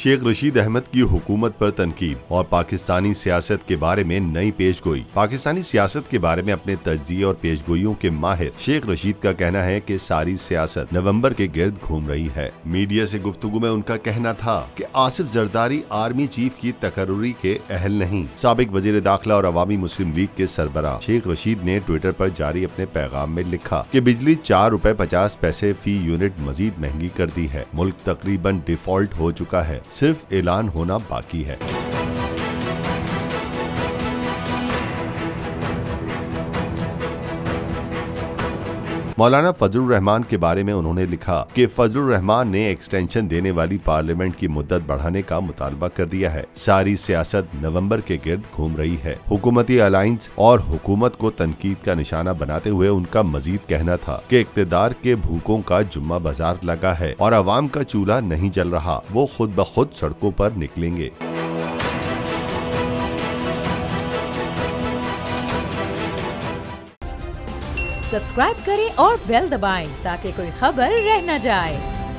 शेख रशीद अहमद की हुकूमत पर तनकीद और पाकिस्तानी सियासत के बारे में नई पेशगोई। पाकिस्तानी सियासत के बारे में अपने तज्जिये और पेशगोइयों के माहिर शेख रशीद का कहना है कि सारी सियासत नवंबर के गिर्द घूम रही है। मीडिया से गुफ्तगू में उनका कहना था कि आसिफ जरदारी आर्मी चीफ की तकर्रुरी के अहल नहीं। साबिक वजीर दाखिला और अवामी मुस्लिम लीग के सरबराह शेख रशीद ने ट्विटर पर जारी अपने पैगाम में लिखा कि बिजली 4 रुपए 50 पैसे फी यूनिट मजीद महंगी कर दी है। मुल्क तकरीबन डिफॉल्ट हो चुका है, सिर्फ ऐलान होना बाकी है। मौलाना फजलुर रहमान के बारे में उन्होंने लिखा कि फजलुर रहमान ने एक्सटेंशन देने वाली पार्लियामेंट की मुद्दत बढ़ाने का मुतालबा कर दिया है। सारी सियासत नवंबर के गिर्द घूम रही है। हुकूमती अलायंस और हुकूमत को तनकीद का निशाना बनाते हुए उनका मजीद कहना था कि इक्तदार के भूखों का जुम्मा बाजार लगा है और अवाम का चूल्हा नहीं जल रहा, वो खुद ब खुद सड़कों पर निकलेंगे। सब्सक्राइब करें और बेल दबाएं ताकि कोई खबर रह न जाए।